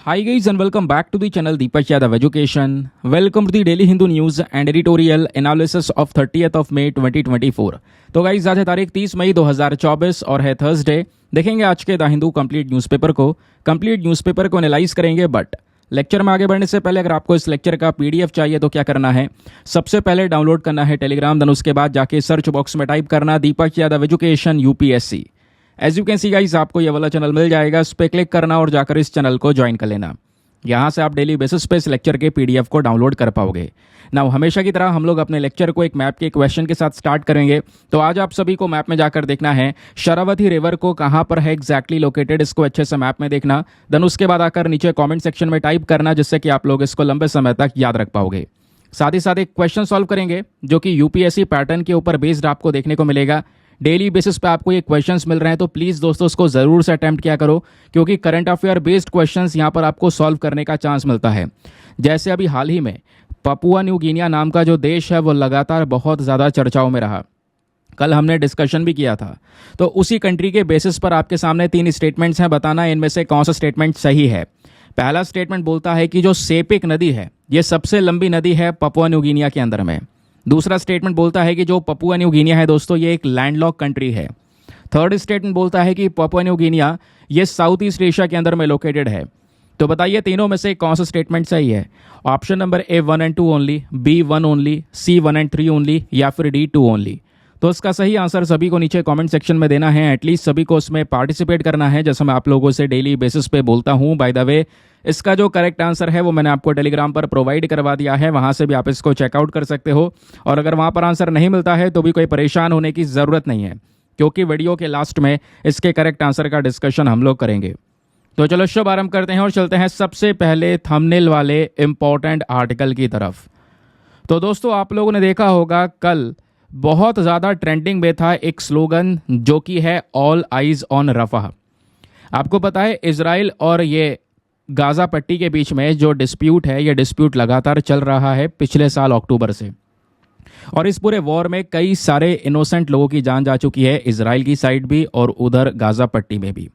Hi guys and welcome back to the channel Deepak Yadav Education. Welcome to the Daily Hindu News and Editorial Analysis of 30th of May 2024. तो guys आज है तारीख 30 मई 2024 और है Thursday. देखेंगे आज के द हिंदू कंप्लीट न्यूज़पेपर को एनालाइज करेंगे। बट लेक्चर में आगे बढ़ने से पहले अगर आपको इस लेक्चर का पीडीएफ चाहिए तो क्या करना है, सबसे पहले डाउनलोड करना है टेलीग्राम, देन उसके बाद जाके सर्च बॉक्स में टाइप करना Deepak Yadav education UPSC. As you can see guys आपको ये वाला चैनल मिल जाएगा, उस पर क्लिक करना और जाकर इस चैनल को ज्वाइन कर लेना। यहाँ से आप डेली बेसिस पे इस लेक्चर के पीडीएफ को डाउनलोड कर पाओगे। नाउ हमेशा की तरह हम लोग अपने लेक्चर को एक मैप के क्वेश्चन के साथ स्टार्ट करेंगे। तो आज आप सभी को मैप में जाकर देखना है शरावती रिवर को कहाँ पर है एग्जैक्टली लोकेटेड, इसको अच्छे से मैप में देखना। देन उसके बाद आकर नीचे कॉमेंट सेक्शन में टाइप करना, जिससे कि आप लोग इसको लंबे समय तक याद रख पाओगे। साथ ही साथ एक क्वेश्चन सॉल्व करेंगे जो कि यूपीएससी पैटर्न के ऊपर बेस्ड आपको देखने को मिलेगा। डेली बेसिस पे आपको ये क्वेश्चंस मिल रहे हैं, तो प्लीज़ दोस्तों उसको ज़रूर से अटेम्प्ट किया करो, क्योंकि करंट अफेयर बेस्ड क्वेश्चंस यहाँ पर आपको सॉल्व करने का चांस मिलता है। जैसे अभी हाल ही में पपुआ न्यू गिनिया नाम का जो देश है वो लगातार बहुत ज़्यादा चर्चाओं में रहा। कल हमने डिस्कशन भी किया था। तो उसी कंट्री के बेसिस पर आपके सामने 3 स्टेटमेंट्स हैं, बताना इनमें से कौन सा स्टेटमेंट सही है। पहला स्टेटमेंट बोलता है कि जो सेपिक नदी है ये सबसे लंबी नदी है पपुआ न्यू गिनिया के अंदर में। दूसरा स्टेटमेंट बोलता है कि जो पपुआ न्यू गिनिया है दोस्तों ये एक लैंडलॉक कंट्री है। थर्ड स्टेटमेंट बोलता है कि पपुआ न्यू गिनिया ये साउथ ईस्ट एशिया के अंदर में लोकेटेड है। तो बताइए तीनों में से कौन सा स्टेटमेंट सही है। Option number A 1 and 2 only, B 1 only, C 1 and 3 only, या फिर डी 2 ओनली। तो इसका सही आंसर सभी को नीचे कमेंट सेक्शन में देना है। एटलीस्ट सभी को उसमें पार्टिसिपेट करना है, जैसा मैं आप लोगों से डेली बेसिस पे बोलता हूँ। बाय द वे इसका जो करेक्ट आंसर है वो मैंने आपको टेलीग्राम पर प्रोवाइड करवा दिया है, वहाँ से भी आप इसको चेकआउट कर सकते हो। और अगर वहाँ पर आंसर नहीं मिलता है तो भी कोई परेशान होने की ज़रूरत नहीं है, क्योंकि वीडियो के लास्ट में इसके करेक्ट आंसर का डिस्कशन हम लोग करेंगे। तो चलो शुभ आरंभ करते हैं और चलते हैं सबसे पहले थंबनेल वाले इंपॉर्टेंट आर्टिकल की तरफ। तो दोस्तों आप लोगों ने देखा होगा कल बहुत ज़्यादा ट्रेंडिंग में था एक स्लोगन जो कि है ऑल आइज ऑन रफा। आपको पता है इजराइल और ये गाज़ा पट्टी के बीच में जो डिस्प्यूट है, ये डिस्प्यूट लगातार चल रहा है पिछले साल अक्टूबर से। और इस पूरे वॉर में कई सारे इनोसेंट लोगों की जान जा चुकी है, इजराइल की साइड भी और उधर गाज़ा पट्टी में भी।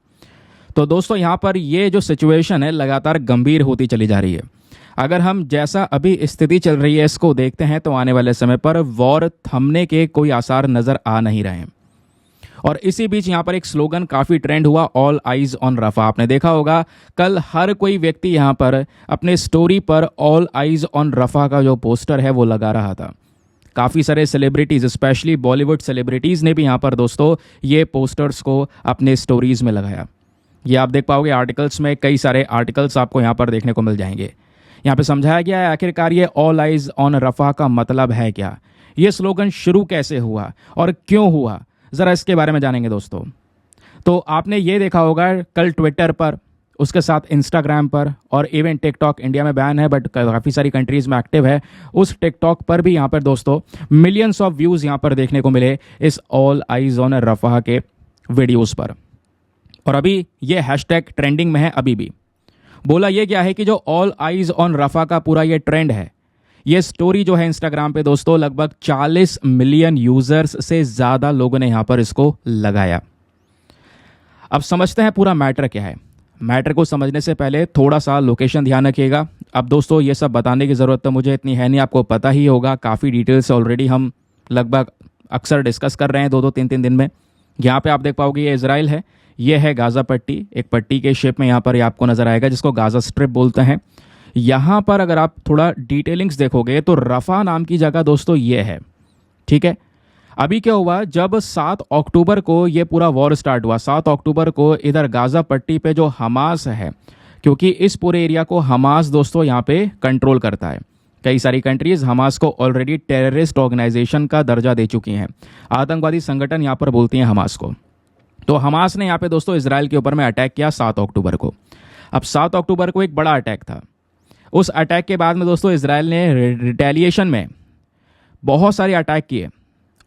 तो दोस्तों यहाँ पर ये जो सिचुएशन है लगातार गंभीर होती चली जा रही है। अगर हम जैसा अभी स्थिति चल रही है इसको देखते हैं तो आने वाले समय पर वॉर थमने के कोई आसार नज़र आ नहीं रहे हैं। और इसी बीच यहाँ पर एक स्लोगन काफ़ी ट्रेंड हुआ, ऑल आइज ऑन रफा। आपने देखा होगा कल हर कोई व्यक्ति यहाँ पर अपने स्टोरी पर ऑल आइज ऑन रफा का जो पोस्टर है वो लगा रहा था। काफ़ी सारे सेलिब्रिटीज़, स्पेशली बॉलीवुड सेलिब्रिटीज़ ने भी यहाँ पर दोस्तों ये पोस्टर्स को अपने स्टोरीज़ में लगाया। ये आप देख पाओगे आर्टिकल्स में, कई सारे आर्टिकल्स आपको यहाँ पर देखने को मिल जाएंगे। यहाँ पे समझाया गया है आखिरकार ये ऑल आइज ऑन रफा का मतलब है क्या, ये स्लोगन शुरू कैसे हुआ और क्यों हुआ, ज़रा इसके बारे में जानेंगे दोस्तों। तो आपने ये देखा होगा कल ट्विटर पर, उसके साथ इंस्टाग्राम पर और इवन टिकटॉक, इंडिया में बैन है बट काफ़ी सारी कंट्रीज़ में एक्टिव है, उस टिकटॉक पर भी यहाँ पर दोस्तों मिलियंस ऑफ व्यूज़ यहाँ पर देखने को मिले इस ऑल आइज ऑन रफा के वीडियोज़ पर। और अभी ये हैशटैग ट्रेंडिंग में है अभी भी। बोला ये क्या है कि जो ऑल आइज ऑन रफा का पूरा ये ट्रेंड है, ये स्टोरी जो है इंस्टाग्राम पे दोस्तों लगभग 40 मिलियन यूजर्स से ज़्यादा लोगों ने यहाँ पर इसको लगाया। अब समझते हैं पूरा मैटर क्या है। मैटर को समझने से पहले थोड़ा सा लोकेशन ध्यान रखिएगा। अब दोस्तों ये सब बताने की ज़रूरत तो मुझे इतनी है नहीं, आपको पता ही होगा, काफ़ी डिटेल से ऑलरेडी हम लगभग अक्सर डिस्कस कर रहे हैं 2-3 दिन में। यहाँ पर आप देख पाओगे ये इजराइल है, ये है गाज़ा पट्टी, एक पट्टी के शेप में यहाँ पर ये आपको नज़र आएगा जिसको गाज़ा स्ट्रिप बोलते हैं। यहाँ पर अगर आप थोड़ा डिटेलिंग्स देखोगे तो रफ़ा नाम की जगह दोस्तों ये है, ठीक है। अभी क्या हुआ, जब 7 अक्टूबर को ये पूरा वॉर स्टार्ट हुआ, 7 अक्टूबर को इधर गाज़ा पट्टी पे जो हमास है, क्योंकि इस पूरे एरिया को हमास दोस्तों यहाँ पे कंट्रोल करता है। कई सारी कंट्रीज़ हमास को ऑलरेडी टेररिस्ट ऑर्गेनाइजेशन का दर्जा दे चुकी हैं, आतंकवादी संगठन यहाँ पर बोलती हैं हमास को। तो हमास ने यहाँ पे दोस्तों इजराइल के ऊपर में अटैक किया 7 अक्टूबर को। अब 7 अक्टूबर को एक बड़ा अटैक था। उस अटैक के बाद में दोस्तों इजराइल ने रिटेलिएशन में बहुत सारे अटैक किए,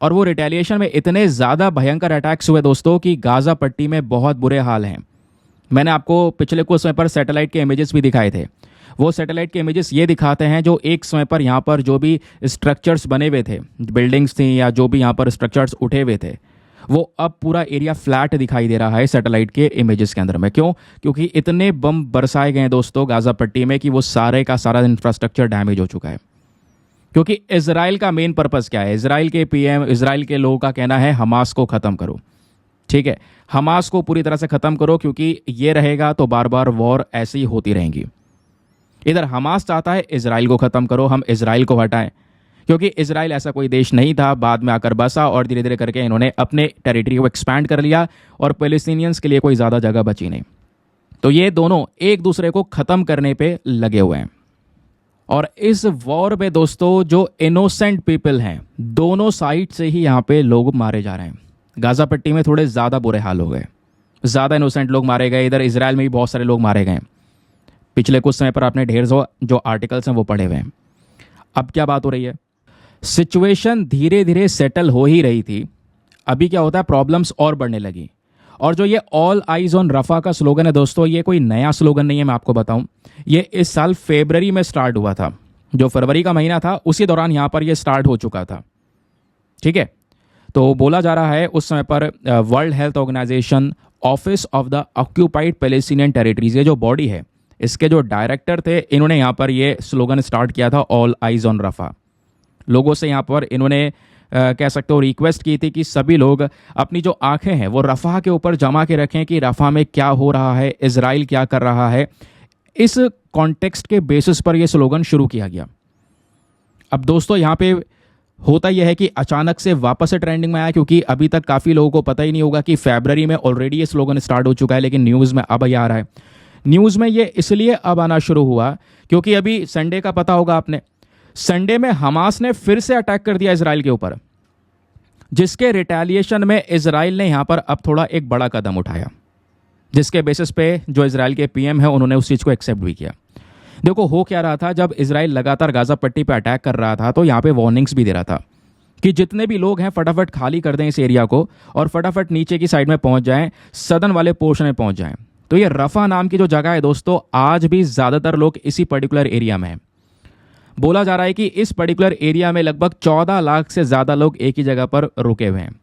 और वो रिटेलिएशन में इतने ज़्यादा भयंकर अटैक्स हुए दोस्तों कि गाज़ा पट्टी में बहुत बुरे हाल हैं। मैंने आपको पिछले कुछ समय पर सैटेलाइट के इमेजेस भी दिखाए थे। वो सैटेलाइट के इमेजेस ये दिखाते हैं जो एक समय पर यहाँ पर जो भी स्ट्रक्चर्स बने हुए थे, बिल्डिंग्स थी या जो भी यहाँ पर स्ट्रक्चर्स उठे हुए थे, वो अब पूरा एरिया फ्लैट दिखाई दे रहा है सैटेलाइट के इमेजेस के अंदर में। क्यों? क्योंकि इतने बम बरसाए गए हैं दोस्तों गाज़ा पट्टी में कि वो सारे का सारा इंफ्रास्ट्रक्चर डैमेज हो चुका है। क्योंकि इसराइल का मेन पर्पस क्या है? इसराइल के पीएम, इसराइल के लोगों का कहना है हमास को ख़त्म करो। ठीक है, हमास को पूरी तरह से ख़त्म करो, क्योंकि ये रहेगा तो बार बार वॉर ऐसी ही होती रहेंगी। इधर हमास चाहता है इसराइल को ख़त्म करो, हम इसराइल को हटाएं, क्योंकि इसराइल ऐसा कोई देश नहीं था, बाद में आकर बसा और धीरे धीरे करके इन्होंने अपने टेरिटरी को एक्सपैंड कर लिया और पैलेस्टीनियंस के लिए कोई ज़्यादा जगह बची नहीं। तो ये दोनों एक दूसरे को ख़त्म करने पे लगे हुए हैं। और इस वॉर में दोस्तों जो इनोसेंट पीपल हैं, दोनों साइड से ही यहाँ पे लोग मारे जा रहे हैं। गाज़ा पट्टी में थोड़े ज़्यादा बुरे हाल हो गए, ज़्यादा इनोसेंट लोग मारे गए। इधर इसराइल में भी बहुत सारे लोग मारे गए। पिछले कुछ समय पर आपने ढेर जो आर्टिकल्स हैं वो पढ़े हुए हैं। अब क्या बात हो रही है? सिचुएशन धीरे धीरे सेटल हो ही रही थी, अभी क्या होता है, प्रॉब्लम्स और बढ़ने लगी। और जो ये ऑल आइज ऑन रफा का स्लोगन है दोस्तों, ये कोई नया स्लोगन नहीं है, मैं आपको बताऊं। ये इस साल फरवरी में स्टार्ट हुआ था, जो फरवरी का महीना था उसी दौरान यहाँ पर ये स्टार्ट हो चुका था। ठीक है, तो बोला जा रहा है उस समय पर World Health Organization, office of the occupied Palestinian territories, ये जो बॉडी है, इसके जो डायरेक्टर थे, इन्होंने यहाँ पर ये स्लोगन स्टार्ट किया था, ऑल आइज ऑन रफा। लोगों से यहाँ पर इन्होंने कह सकते हो रिक्वेस्ट की थी कि सभी लोग अपनी जो आंखें हैं वो रफा के ऊपर जमा के रखें कि रफा में क्या हो रहा है, इजराइल क्या कर रहा है। इस कॉन्टेक्स्ट के बेसिस पर यह स्लोगन शुरू किया गया। अब दोस्तों यहाँ पे होता यह है कि अचानक से वापस से ट्रेंडिंग में आया, क्योंकि अभी तक काफ़ी लोगों को पता ही नहीं होगा कि फरवरी में ऑलरेडी ये स्लोगन स्टार्ट हो चुका है, लेकिन न्यूज़ में अब ये आ रहा है। न्यूज़ में ये इसलिए अब आना शुरू हुआ क्योंकि अभी संडे का पता होगा आपने, संडे में हमास ने फिर से अटैक कर दिया इसराइल के ऊपर, जिसके रिटेलिएशन में इसराइल ने यहां पर अब थोड़ा एक बड़ा कदम उठाया, जिसके बेसिस पे जो इसराइल के पीएम है उन्होंने उस चीज़ को एक्सेप्ट भी किया। देखो हो क्या रहा था, जब इसराइल लगातार गाज़ा पट्टी पे अटैक कर रहा था तो यहाँ पे वार्निंग्स भी दे रहा था कि जितने भी लोग हैं फटाफट खाली कर दें इस एरिया को और फटाफट नीचे की साइड में पहुंच जाएं, सदन वाले पोर्शन में पहुंच जाएं। तो ये रफा नाम की जो जगह है दोस्तों, आज भी ज़्यादातर लोग इसी पर्टिकुलर एरिया में हैं। बोला जा रहा है कि इस पर्टिकुलर एरिया में लगभग 14 लाख से ज़्यादा लोग एक ही जगह पर रुके हुए हैं।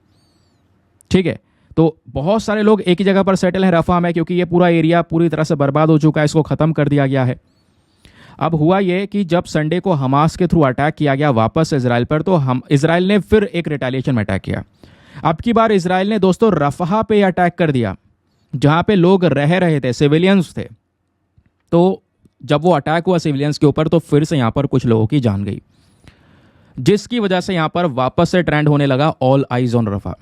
ठीक है, तो बहुत सारे लोग एक ही जगह पर सेटल हैं रफा में, क्योंकि ये पूरा एरिया पूरी तरह से बर्बाद हो चुका है, इसको ख़त्म कर दिया गया है। अब हुआ ये कि जब संडे को हमास के थ्रू अटैक किया गया वापस इसराइल पर, तो इसराइल ने फिर एक रिटेलिएशन में अटैक किया। अब की बार इसराइल ने दोस्तों रफा पे अटैक कर दिया, जहाँ पे लोग रह रहे थे, सिविलियंस थे। तो जब वो अटैक हुआ सिविलियंस के ऊपर, तो फिर से यहाँ पर कुछ लोगों की जान गई, जिसकी वजह से यहाँ पर वापस से ट्रेंड होने लगा ऑल आइज ऑन रफा।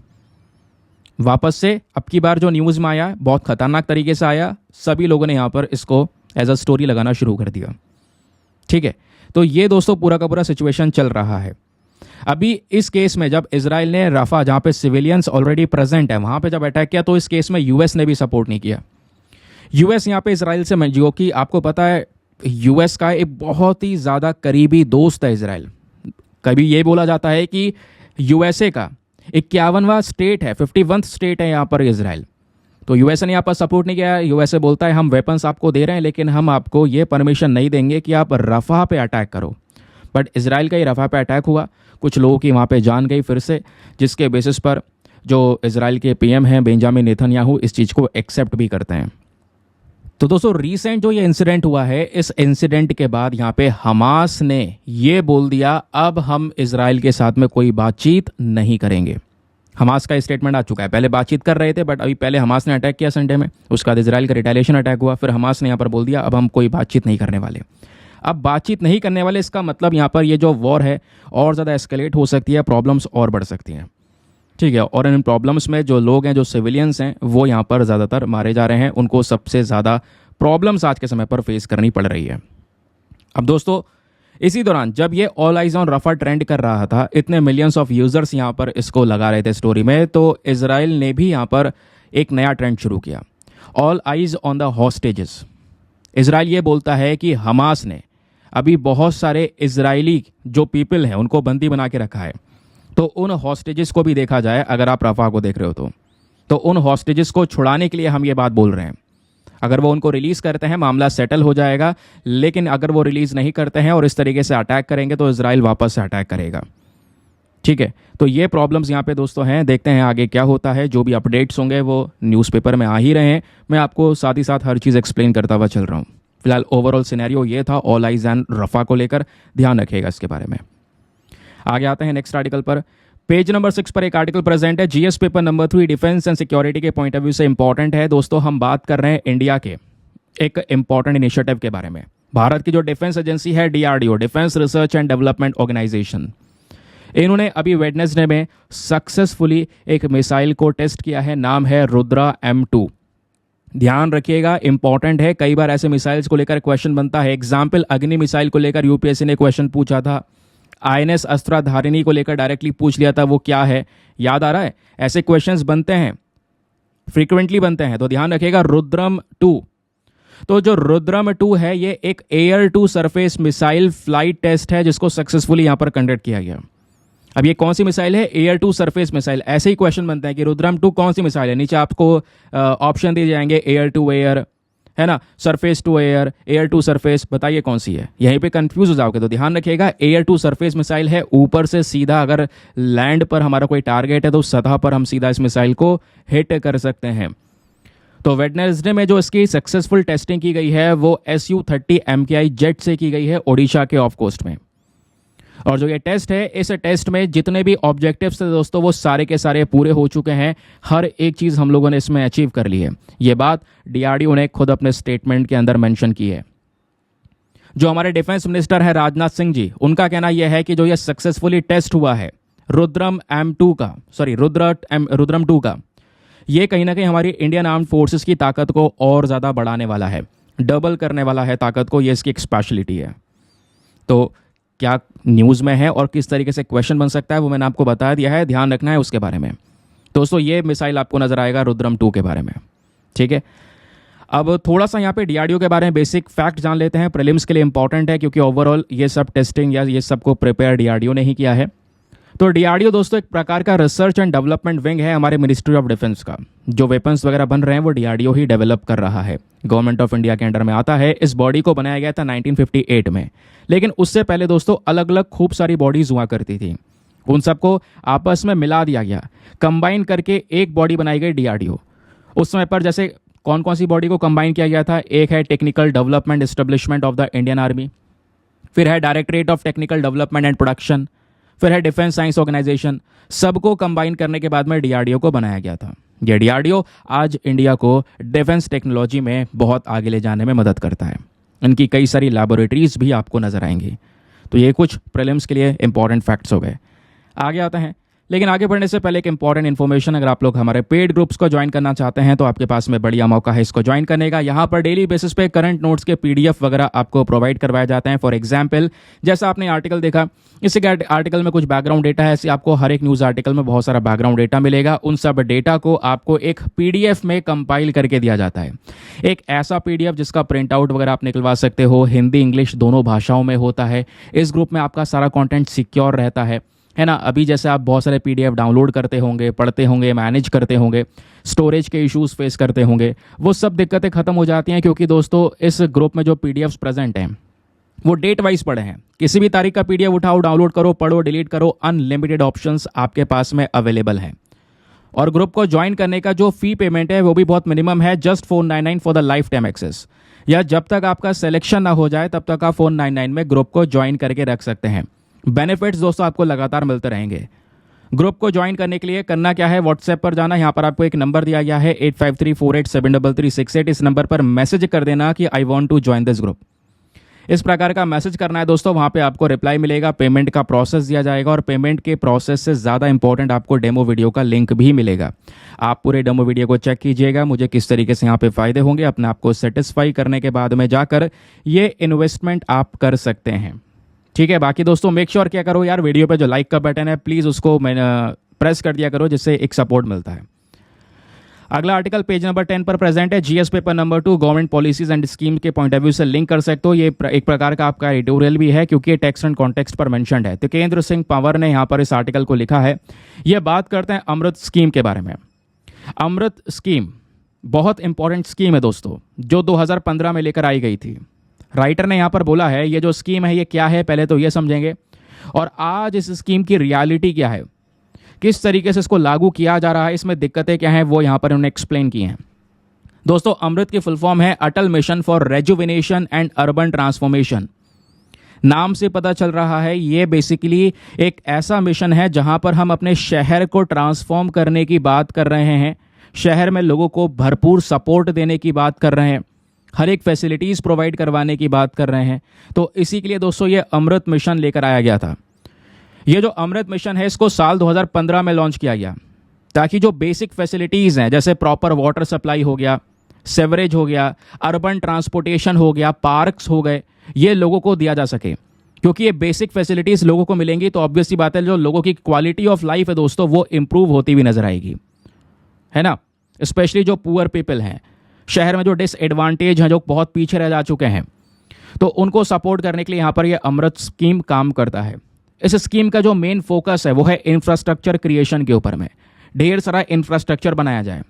वापस से अब की बार जो न्यूज़ में आया बहुत खतरनाक तरीके से आया, सभी लोगों ने यहाँ पर इसको एज अ स्टोरी लगाना शुरू कर दिया। ठीक है, तो ये दोस्तों पूरा का पूरा सिचुएशन चल रहा है। अभी इस केस में जब इसराइल ने रफा, जहाँ पे सिविलियंस ऑलरेडी प्रेजेंट है, वहाँ पे जब अटैक किया, तो इस केस में यूएस ने भी सपोर्ट नहीं किया। यूएस यहाँ पे इसराइल से, जो कि आपको पता है यूएस का एक बहुत ही ज़्यादा करीबी दोस्त है इसराइल। कभी ये बोला जाता है कि यूएसए का 51वां स्टेट है, 51th स्टेट है यहाँ पर इसराइल। तो यूएसए ने यहाँ पर सपोर्ट नहीं किया। यूएसए बोलता है हम वेपन्स आपको दे रहे हैं, लेकिन हम आपको ये परमिशन नहीं देंगे कि आप रफा पे अटैक करो। बट इसराइल का ही रफा पे अटैक हुआ, कुछ लोगों की वहाँ पे जान गई फिर से, जिसके बेसिस पर जो इसराइल के पीएम हैं बेंजामिन नेतन्याहू इस चीज़ को एक्सेप्ट भी करते हैं। तो दोस्तों रिसेंट जो ये इंसिडेंट हुआ है, इस इंसिडेंट के बाद यहाँ पे हमास ने ये बोल दिया अब हम इसराइल के साथ में कोई बातचीत नहीं करेंगे। हमास का स्टेटमेंट आ चुका है, पहले बातचीत कर रहे थे बट अभी पहले हमास ने अटैक किया संडे में, उसके बाद इसराइल का रिटेलिएशन अटैक हुआ, फिर हमास ने यहाँ पर बोल दिया अब हम कोई बातचीत नहीं करने वाले। अब बातचीत नहीं करने वाले, इसका मतलब यहाँ पर ये जो वॉर है और ज़्यादा एस्केलेट हो सकती है, प्रॉब्लम्स और बढ़ सकती हैं। ठीक है, और इन प्रॉब्लम्स में जो लोग हैं, जो सिविलियंस हैं, वो यहाँ पर ज़्यादातर मारे जा रहे हैं, उनको सबसे ज़्यादा प्रॉब्लम्स आज के समय पर फेस करनी पड़ रही है। अब दोस्तों इसी दौरान जब ये ऑल आइज ऑन रफा ट्रेंड कर रहा था, इतने मिलियंस ऑफ यूज़र्स यहाँ पर इसको लगा रहे थे स्टोरी में, तो इसराइल ने भी यहाँ पर एक नया ट्रेंड शुरू किया, all eyes on the hostages. Israel ये बोलता है कि हमास ने अभी बहुत सारे इजरायली जो पीपल हैं उनको बंदी बना के रखा है, तो उन हॉस्टेजेस को भी देखा जाए। अगर आप रफा को देख रहे हो तो उन हॉस्टेजेस को छुड़ाने के लिए हम ये बात बोल रहे हैं। अगर वो उनको रिलीज़ करते हैं मामला सेटल हो जाएगा, लेकिन अगर वो रिलीज़ नहीं करते हैं और इस तरीके से अटैक करेंगे तो इसराइल वापस से अटैक करेगा। ठीक है, तो ये प्रॉब्लम्स यहाँ पे दोस्तों हैं। देखते हैं आगे क्या होता है। जो भी अपडेट्स होंगे वो न्यूज़पेपर में आ ही रहे हैं। मैं आपको साथ ही साथ हर चीज़ एक्सप्लेन करता हुआ चल रहा हूँ। फिलहाल ओवरऑल सिनेरियो ये था ऑल आइज एंड रफा को लेकर, ध्यान रखिएगा इसके बारे में। आगे आते हैं नेक्स्ट आर्टिकल पर। पेज नंबर 6 पर एक आर्टिकल प्रेजेंट है, GS paper number 3 defence and security के पॉइंट ऑफ व्यू से इंपॉर्टेंट है। दोस्तों हम बात कर रहे हैं इंडिया के एक इंपॉर्टेंट इनिशिएटिव के बारे में। भारत की जो डिफेंस एजेंसी है DRDO, defence research and development organisation, इन्होंने अभी वेडनेसडे में सक्सेसफुली एक मिसाइल को टेस्ट किया है। नाम है रुद्रा M2। ध्यान रखिएगा, इंपॉर्टेंट है। कई बार ऐसे मिसाइल्स को लेकर क्वेश्चन बनता है। एग्जाम्पल अग्नि मिसाइल को लेकर यूपीएससी ने क्वेश्चन पूछा था। आईएनएस अस्त्रा धारिणी को लेकर डायरेक्टली पूछ लिया था वो क्या है, याद आ रहा है? ऐसे क्वेश्चंस बनते हैं, फ्रीक्वेंटली बनते हैं, तो ध्यान रखिएगा। रुद्रम 2, तो जो रुद्रम 2 है ये एक air to surface missile flight test है जिसको सक्सेसफुली यहां पर कंडक्ट किया गया। अब ये कौन सी मिसाइल है? Air to surface missile. ऐसे ही क्वेश्चन बनते हैं कि रुद्रम 2 कौन सी मिसाइल है। नीचे आपको ऑप्शन दिए जाएंगे, एयर टू एयर, है ना, surface to air, air to surface, बताइए कौन सी है। यहीं पे कंफ्यूज हो जाओगे, तो ध्यान रखिएगा एयर टू सरफेस मिसाइल है। ऊपर से सीधा अगर लैंड पर हमारा कोई टारगेट है तो सतह पर हम सीधा इस मिसाइल को हिट कर सकते हैं। तो वेडनेसडे में जो इसकी सक्सेसफुल टेस्टिंग की गई है वो Su-30 MKI जेट से की गई है ओडिशा के ऑफ कोस्ट में। और जो ये टेस्ट है, इस टेस्ट में जितने भी ऑब्जेक्टिव्स थे दोस्तों वो सारे के सारे पूरे हो चुके हैं। हर एक चीज़ हम लोगों ने इसमें अचीव कर ली है। ये बात डीआरडीओ ने खुद अपने स्टेटमेंट के अंदर मेंशन की है। जो हमारे डिफेंस मिनिस्टर है राजनाथ सिंह जी, उनका कहना यह है कि जो ये सक्सेसफुली टेस्ट हुआ है रुद्रम M2 का, सॉरी रुद्रम 2 का, ये कहीं ना कहीं हमारी इंडियन आर्म्ड फोर्सेस की ताकत को और ज़्यादा बढ़ाने वाला है, डबल करने वाला है ताकत को। ये इसकी एक स्पेशलिटी है। तो क्या न्यूज़ में है और किस तरीके से क्वेश्चन बन सकता है वो मैंने आपको बता दिया है, ध्यान रखना है उसके बारे में। दोस्तों ये मिसाइल आपको नजर आएगा रुद्रम 2 के बारे में, ठीक है। अब थोड़ा सा यहाँ पे डीआरडीओ के बारे में बेसिक फैक्ट जान लेते हैं। प्रीलिम्स के लिए इंपॉर्टेंट है क्योंकि ओवरऑल ये सब टेस्टिंग या ये सब को प्रिपेयर डीआरडीओ ने ही किया है। तो डीआरडीओ दोस्तों एक प्रकार का रिसर्च एंड डेवलपमेंट विंग है हमारे मिनिस्ट्री ऑफ डिफेंस का। जो वेपन्स वगैरह बन रहे हैं वो डीआरडीओ ही डेवलप कर रहा है, गवर्नमेंट ऑफ इंडिया के अंडर में आता है। इस बॉडी को बनाया गया था 1958 में, लेकिन उससे पहले दोस्तों अलग अलग खूब सारी बॉडीज हुआ करती थी। उन सबको आपस में मिला दिया गया, कंबाइन करके एक बॉडी बनाई गई डीआरडीओ। उस समय पर जैसे कौन कौन सी बॉडी को कंबाइन किया गया था? एक है technical development establishment of the Indian army, फिर है directorate of technical development and production, फिर है डिफेंस साइंस ऑर्गेनाइजेशन। सबको कंबाइन करने के बाद में डीआरडीओ को बनाया गया था। यह डीआरडीओ आज इंडिया को डिफेंस टेक्नोलॉजी में बहुत आगे ले जाने में मदद करता है। इनकी कई सारी लैबोरेटरीज भी आपको नजर आएंगी। तो ये कुछ प्रीलिम्स के लिए इंपॉर्टेंट फैक्ट्स हो गए। आगे आते हैं, लेकिन आगे बढ़ने से पहले एक इंपॉर्टेंट इन्फॉर्मेशन, अगर आप लोग हमारे पेड ग्रुप्स को ज्वाइन करना चाहते हैं तो आपके पास में बढ़िया मौका है इसको ज्वाइन करने का। यहाँ पर डेली बेसिस पे करंट नोट्स के पीडीएफ वगैरह आपको प्रोवाइड करवाए जाते हैं। फॉर एग्जाम्पल जैसा आपने आर्टिकल देखा, इसी आर्टिकल में कुछ बैकग्राउंड डेटा है, ऐसे आपको हर एक न्यूज़ आर्टिकल में बहुत सारा बैकग्राउंड डेटा मिलेगा। उन सब डेटा को आपको एक पीडीएफ में कंपाइल करके दिया जाता है। एक ऐसा पीडीएफ जिसका प्रिंट आउट वगैरह आप निकलवा सकते हो, हिंदी इंग्लिश दोनों भाषाओं में होता है। इस ग्रुप में आपका सारा कंटेंट सिक्योर रहता है ना। अभी जैसे आप बहुत सारे पीडीएफ डाउनलोड करते होंगे, पढ़ते होंगे, मैनेज करते होंगे, स्टोरेज के इश्यूज फेस करते होंगे, वो सब दिक्कतें खत्म हो जाती हैं क्योंकि दोस्तों इस ग्रुप में जो पीडीएफ्स प्रेजेंट हैं वो डेट वाइज पड़े हैं। किसी भी तारीख का पीडीएफ उठाओ, डाउनलोड करो, पढ़ो, डिलीट करो, अनलिमिटेड ऑप्शंस आपके पास में अवेलेबल हैं। और ग्रुप को ज्वाइन करने का जो फी पेमेंट है वो भी बहुत मिनिमम है, just 499 for the lifetime access. या जब तक आपका सिलेक्शन ना हो जाए तब तक आप 499 में ग्रुप को ज्वाइन करके रख सकते हैं। बेनिफिट्स दोस्तों आपको लगातार मिलते रहेंगे। ग्रुप को ज्वाइन करने के लिए करना क्या है, व्हाट्सएप पर जाना, यहाँ पर आपको एक नंबर दिया गया है 8534873368। इस नंबर पर मैसेज कर देना कि I want to join this group. इस प्रकार का मैसेज करना है दोस्तों, वहाँ पे आपको रिप्लाई मिलेगा, पेमेंट का प्रोसेस दिया जाएगा और पेमेंट के प्रोसेस से ज़्यादा इंपॉर्टेंट आपको डेमो वीडियो का लिंक भी मिलेगा। आप पूरे डेमो वीडियो को चेक कीजिएगा, मुझे किस तरीके से यहाँ पे फ़ायदे होंगे। अपने आप को सेटिस्फाई करने के बाद में जाकर ये इन्वेस्टमेंट आप कर सकते हैं, ठीक है। बाकी दोस्तों मेक श्योर क्या करो यार, वीडियो पे जो लाइक का बटन है प्लीज़ उसको प्रेस कर दिया करो, जिससे एक सपोर्ट मिलता है। अगला आर्टिकल पेज नंबर 10 पर प्रेजेंट है, GS paper number 2 government policies and scheme के पॉइंट ऑफ व्यू से लिंक कर सकते हो। ये एक प्रकार का आपका एडिटोरियल भी है क्योंकि ये टेक्स्ट एंड कॉन्टेक्स्ट पर मेंशन्ड है। तिकेंद्र सिंह पंवर ने यहाँ पर इस आर्टिकल को लिखा है। ये बात करते हैं अमृत स्कीम के बारे में। अमृत स्कीम बहुत इंपॉर्टेंट स्कीम है दोस्तों, जो 2015 में लेकर आई गई थी। राइटर ने यहाँ पर बोला है ये जो स्कीम है ये क्या है, पहले तो ये समझेंगे। और आज इस स्कीम की रियलिटी क्या है, किस तरीके से इसको लागू किया जा रहा है, इसमें दिक्कतें क्या हैं, वो यहाँ पर उन्होंने एक्सप्लेन की हैं। दोस्तों, अमृत की फुल फॉर्म है Atal mission for rejuvenation and urban transformation. नाम से पता चल रहा है ये बेसिकली एक ऐसा मिशन है जहां पर हम अपने शहर को ट्रांसफॉर्म करने की बात कर रहे हैं, शहर में लोगों को भरपूर सपोर्ट देने की बात कर रहे हैं, हर एक फैसिलिटीज़ प्रोवाइड करवाने की बात कर रहे हैं। तो इसी के लिए दोस्तों ये अमृत मिशन लेकर आया गया था। ये जो अमृत मिशन है इसको साल 2015 में लॉन्च किया गया, ताकि जो बेसिक फैसिलिटीज़ हैं जैसे प्रॉपर वाटर सप्लाई हो गया, सेवरेज हो गया, अर्बन ट्रांसपोर्टेशन हो गया, पार्क्स हो गए, ये लोगों को दिया जा सके। क्योंकि ये बेसिक फैसिलिटीज़ लोगों को मिलेंगी तो ऑब्वियस सी बात है जो लोगों की क्वालिटी ऑफ लाइफ है दोस्तों वो इंप्रूव होती हुई नजर आएगी, है ना। स्पेशली जो पुअर पीपल हैं, शहर में जो डिसएडवांटेज हैं, जो बहुत पीछे रह जा चुके हैं, तो उनको सपोर्ट करने के लिए यहाँ पर ये अमृत स्कीम काम करता है। इस स्कीम का जो मेन फोकस है वो है इंफ्रास्ट्रक्चर क्रिएशन के ऊपर में। ढेर सारा इंफ्रास्ट्रक्चर बनाया जाए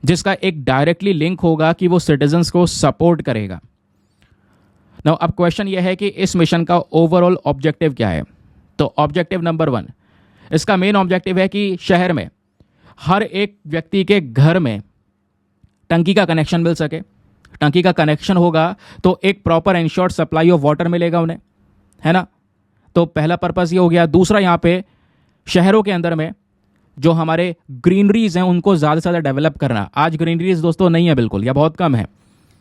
जिसका एक डायरेक्टली लिंक होगा कि वो सिटीजन्स को सपोर्ट करेगा। नाउ अब क्वेश्चन ये है कि इस मिशन का ओवरऑल ऑब्जेक्टिव क्या है। तो ऑब्जेक्टिव नंबर 1, इसका मेन ऑब्जेक्टिव है कि शहर में हर एक व्यक्ति के घर में टंकी का कनेक्शन मिल सके। टंकी का कनेक्शन होगा तो एक proper insured supply of water मिलेगा उन्हें, है ना। तो पहला पर्पस ये हो गया। दूसरा, यहाँ पे शहरों के अंदर में जो हमारे ग्रीनरीज हैं उनको ज़्यादा से ज़्यादा डेवलप करना। आज ग्रीनरीज दोस्तों नहीं है बिल्कुल या बहुत कम है,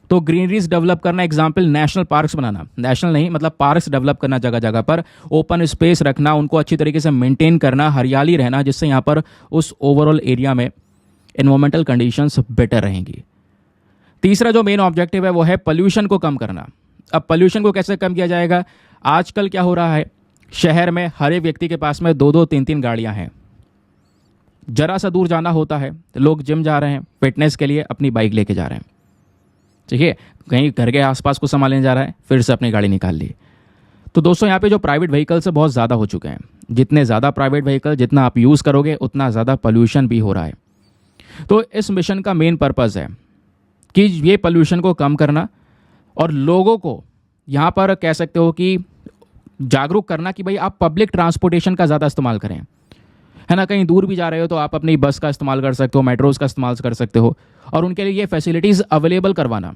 तो ग्रीनरीज डेवलप करना, एग्जाम्पल नेशनल पार्क्स बनाना, नेशनल नहीं मतलब पार्क्स डेवलप करना, जगह जगह पर ओपन स्पेस रखना, उनको अच्छी तरीके से मेंटेन करना, हरियाली रहना, जिससे यहाँ पर उस ओवरऑल एरिया में एनवायरमेंटल कंडीशंस बेटर रहेंगी। तीसरा जो मेन ऑब्जेक्टिव है वो है पोल्यूशन को कम करना। अब पोल्यूशन को कैसे कम किया जाएगा? आजकल क्या हो रहा है, शहर में हर एक व्यक्ति के पास में 2-2, 3-3 गाड़ियाँ हैं। जरा सा दूर जाना होता है तो लोग जिम जा रहे हैं, फिटनेस के लिए अपनी बाइक लेके जा रहे हैं, ठीक है, कहीं घर के आसपास को संभालने जा रहा है, फिर से अपनी गाड़ी निकाल ली। तो दोस्तों यहाँ पे जो प्राइवेट व्हीकल्स है बहुत ज़्यादा हो चुके हैं। जितने ज़्यादा प्राइवेट व्हीकल जितना आप यूज़ करोगे उतना ज़्यादा पोल्यूशन भी हो रहा है। तो इस मिशन का मेन पर्पज़ है कि ये पोल्यूशन को कम करना और लोगों को यहाँ पर कह सकते हो कि जागरूक करना कि भाई आप पब्लिक ट्रांसपोर्टेशन का ज़्यादा इस्तेमाल करें, है ना। कहीं दूर भी जा रहे हो तो आप अपनी बस का इस्तेमाल कर सकते हो, मेट्रोज़ का इस्तेमाल कर सकते हो, और उनके लिए ये फैसिलिटीज़ अवेलेबल करवाना,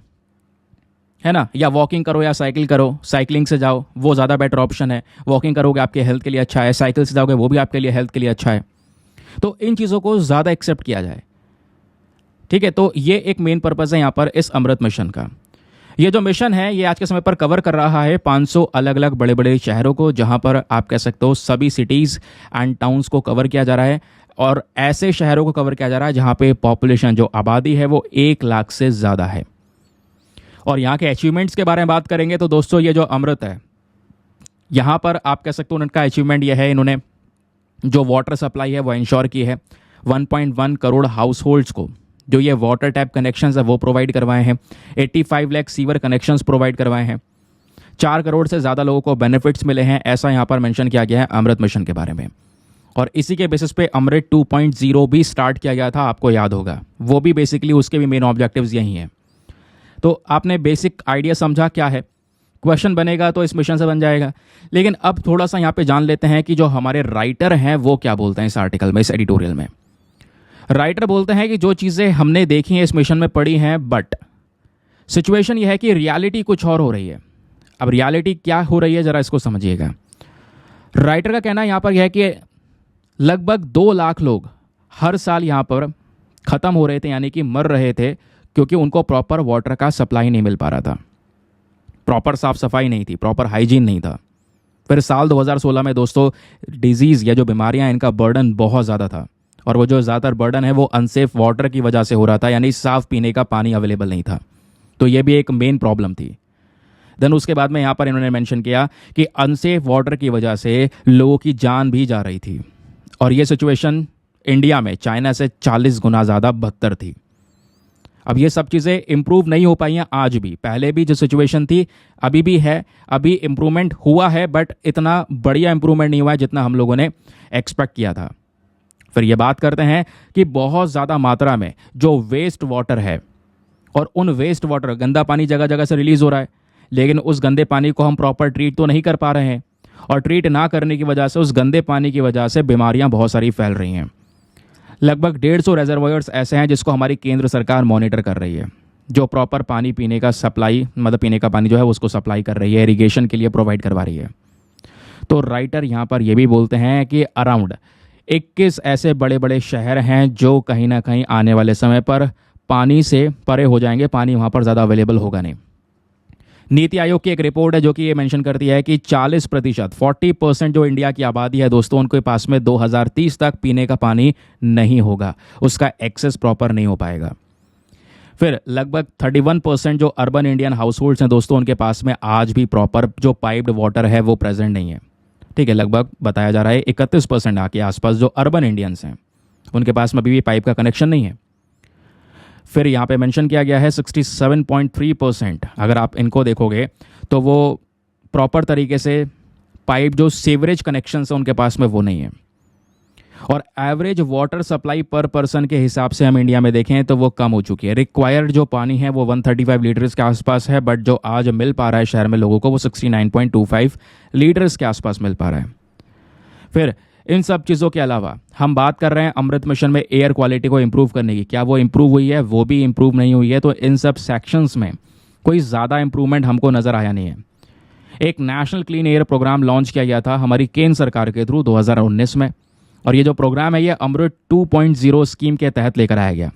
है ना। या वॉकिंग करो या साइकिल करो, साइकिलिंग से जाओ वो ज़्यादा बेटर ऑप्शन है। वॉकिंग करोगे आपके हेल्थ के लिए अच्छा है, साइकिल से जाओगे वो भी आपके लिए हेल्थ के लिए अच्छा है। तो इन चीज़ों को ज़्यादा एक्सेप्ट किया जाए, ठीक है। तो ये एक मेन पर्पज़ है यहाँ पर इस अमृत मिशन का। ये जो मिशन है ये आज के समय पर कवर कर रहा है 500 अलग अलग बड़े बड़े शहरों को, जहाँ पर आप कह सकते हो सभी सिटीज़ एंड टाउन्स को कवर किया जा रहा है, और ऐसे शहरों को कवर किया जा रहा है जहाँ पे पॉपुलेशन जो आबादी है वो 1 लाख से ज़्यादा है। और यहाँ के अचीवमेंट्स के बारे में बात करेंगे तो दोस्तों ये जो अमृत है यहाँ पर आप कह सकते हो उनका अचीवमेंट ये है, इन्होंने जो वाटर सप्लाई है वो इंश्योर की है। 1.1 करोड़ हाउस होल्ड्स को जो ये वाटर टैप कनेक्शंस है वो प्रोवाइड करवाए हैं। 85 लाख सीवर कनेक्शंस प्रोवाइड करवाए हैं। 4 करोड़ से ज़्यादा लोगों को बेनिफिट्स मिले हैं, ऐसा यहाँ पर मेंशन किया गया है अमृत मिशन के बारे में। और इसी के बेसिस पे अमृत 2.0 भी स्टार्ट किया गया था, आपको याद होगा, वो भी बेसिकली उसके भी मेन ऑब्जेक्टिव्स यही हैं। तो आपने बेसिक आइडिया समझा क्या है, क्वेश्चन बनेगा तो इस मिशन से बन जाएगा। लेकिन अब थोड़ा सा यहाँ पे जान लेते हैं कि जो हमारे राइटर हैं वो क्या बोलते हैं इस आर्टिकल में, इस एडिटोरियल में। राइटर बोलते हैं कि जो चीज़ें हमने देखी हैं इस मिशन में पढ़ी हैं, बट सिचुएशन यह है कि रियलिटी कुछ और हो रही है। अब रियलिटी क्या हो रही है ज़रा इसको समझिएगा। राइटर का कहना यहाँ पर यह है कि लगभग 2 लाख लोग हर साल यहाँ पर ख़त्म हो रहे थे, यानी कि मर रहे थे, क्योंकि उनको प्रॉपर वाटर का सप्लाई नहीं मिल पा रहा था, प्रॉपर साफ़ सफाई नहीं थी, प्रॉपर हाइजीन नहीं था। फिर साल 2016 में दोस्तों डिजीज़ या जो बीमारियाँ इनका बर्डन बहुत ज़्यादा था, और वो जो ज़्यादातर बर्डन है वो अनसेफ वाटर की वजह से हो रहा था, यानी साफ़ पीने का पानी अवेलेबल नहीं था। तो ये भी एक मेन प्रॉब्लम थी। देन उसके बाद में यहाँ पर इन्होंने मेंशन किया कि अनसेफ वाटर की वजह से लोगों की जान भी जा रही थी, और ये सिचुएशन इंडिया में चाइना से 40 गुना ज़्यादा बदतर थी। अब ये सब चीज़ें इम्प्रूव नहीं हो पाई हैं आज भी, पहले भी जो सिचुएशन थी अभी भी है, अभी इम्प्रूवमेंट हुआ है, बट इतना बढ़िया इम्प्रूवमेंट नहीं हुआ है जितना हम लोगों ने एक्सपेक्ट किया था। फिर ये बात करते हैं कि बहुत ज़्यादा मात्रा में जो वेस्ट वाटर है, और उन वेस्ट वाटर, गंदा पानी जगह जगह से रिलीज़ हो रहा है, लेकिन उस गंदे पानी को हम प्रॉपर ट्रीट तो नहीं कर पा रहे हैं, और ट्रीट ना करने की वजह से, उस गंदे पानी की वजह से बीमारियां बहुत सारी फैल रही हैं। लगभग 150 रेजर्वायर्स ऐसे हैं जिसको हमारी केंद्र सरकार मॉनिटर कर रही है, जो प्रॉपर पानी पीने का सप्लाई, मतलब पीने का पानी जो है उसको सप्लाई कर रही है, इरिगेशन के लिए प्रोवाइड करवा रही है। तो राइटर यहाँ पर ये भी बोलते हैं कि अराउंड 21 ऐसे बड़े बड़े शहर हैं जो कहीं ना कहीं आने वाले समय पर पानी से परे हो जाएंगे, पानी वहाँ पर ज़्यादा अवेलेबल होगा नहीं। नीति आयोग की एक रिपोर्ट है जो कि ये मेंशन करती है कि 40% जो इंडिया की आबादी है दोस्तों, उनके पास में 2030 तक पीने का पानी नहीं होगा, उसका एक्सेस प्रॉपर नहीं हो पाएगा। फिर लगभग 31% जो अर्बन इंडियन हाउस होल्ड्स हैं दोस्तों, उनके पास में आज भी प्रॉपर जो पाइप्ड वाटर है वो प्रेजेंट नहीं है। ठीक है, लगभग बताया जा रहा है 31% के आसपास जो अर्बन इंडियंस हैं उनके पास में अभी भी पाइप का कनेक्शन नहीं है। फिर यहाँ पे मेंशन किया गया है 67.3%, अगर आप इनको देखोगे तो वो प्रॉपर तरीके से पाइप जो सीवरेज कनेक्शन है उनके पास में वो नहीं है। और एवरेज वाटर सप्लाई पर पर्सन के हिसाब से हम इंडिया में देखें तो वो कम हो चुकी है। रिक्वायर्ड जो पानी है वो 135 लीटर्स के आसपास है, बट जो आज मिल पा रहा है शहर में लोगों को वो 69.25 लीटर्स के आसपास मिल पा रहा है। फिर इन सब चीज़ों के अलावा हम बात कर रहे हैं अमृत मिशन में एयर क्वालिटी को इम्प्रूव करने की, क्या वो इम्प्रूव हुई है? वो भी इम्प्रूव नहीं हुई है। तो इन सब सेक्शंस में कोई ज़्यादा इम्प्रूवमेंट हमको नज़र आया नहीं है। एक national clean air programme launch किया गया था हमारी केंद्र सरकार के थ्रू 2019 में, और ये जो प्रोग्राम है ये अमृत 2.0 स्कीम के तहत लेकर आया गया।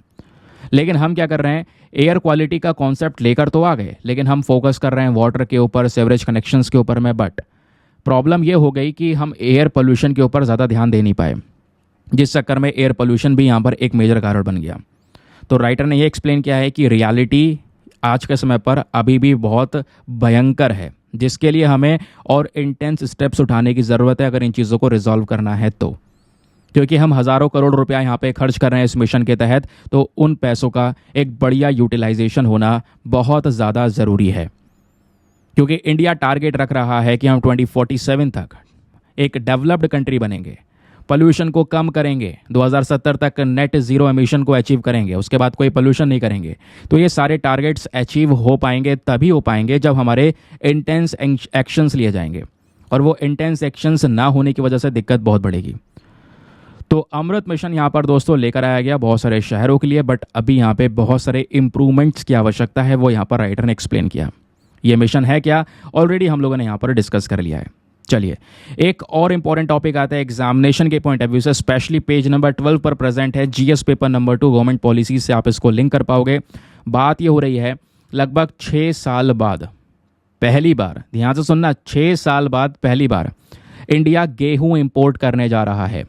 लेकिन हम क्या कर रहे हैं, एयर क्वालिटी का कॉन्सेप्ट लेकर तो आ गए, लेकिन हम फोकस कर रहे हैं वाटर के ऊपर, सेवरेज कनेक्शंस के ऊपर में। बट प्रॉब्लम ये हो गई कि हम एयर पोल्यूशन के ऊपर ज़्यादा ध्यान दे नहीं पाए, जिस चक्कर में एयर पोल्यूशन भी यहाँ पर एक मेजर कारण बन गया। तो राइटर ने ये एक्सप्लेन किया है कि रियलिटी आज के समय पर अभी भी बहुत भयंकर है, जिसके लिए हमें और इंटेंस स्टेप्स उठाने की ज़रूरत है अगर इन चीज़ों को रिजॉल्व करना है तो। क्योंकि हम हज़ारों करोड़ रुपया यहाँ पे खर्च कर रहे हैं इस मिशन के तहत, तो उन पैसों का एक बढ़िया यूटिलाइजेशन होना बहुत ज़्यादा ज़रूरी है। क्योंकि इंडिया टारगेट रख रहा है कि हम 2047 तक एक डेवलप्ड कंट्री बनेंगे, पोल्यूशन को कम करेंगे, 2070 तक नेट ज़ीरो एमिशन को अचीव करेंगे, उसके बाद कोई पोल्यूशन नहीं करेंगे। तो ये सारे टारगेट्स अचीव हो पाएंगे, तभी हो पाएंगे जब हमारे इंटेंस एक्शंस लिए जाएंगे, और वो इंटेंस एक्शंस ना होने की वजह से दिक्कत बहुत बढ़ेगी। तो अमृत मिशन यहाँ पर दोस्तों लेकर आया गया बहुत सारे शहरों के लिए, बट अभी यहाँ पे बहुत सारे इंप्रूवमेंट्स की आवश्यकता है, वो यहाँ पर राइटर ने एक्सप्लेन किया। ये मिशन है क्या, ऑलरेडी हम लोगों ने यहाँ पर डिस्कस कर लिया है। चलिए एक और इंपॉर्टेंट टॉपिक आता है एग्जामिनेशन के पॉइंट ऑफ व्यू से, स्पेशली पेज नंबर 12 पर प्रेजेंट है GS paper number 2 government policy से, आप इसको लिंक कर पाओगे। बात ये हो रही है लगभग 6 साल बाद पहली बार, ध्यान से सुनना, 6 साल बाद पहली बार इंडिया गेहूं इंपोर्ट करने जा रहा है।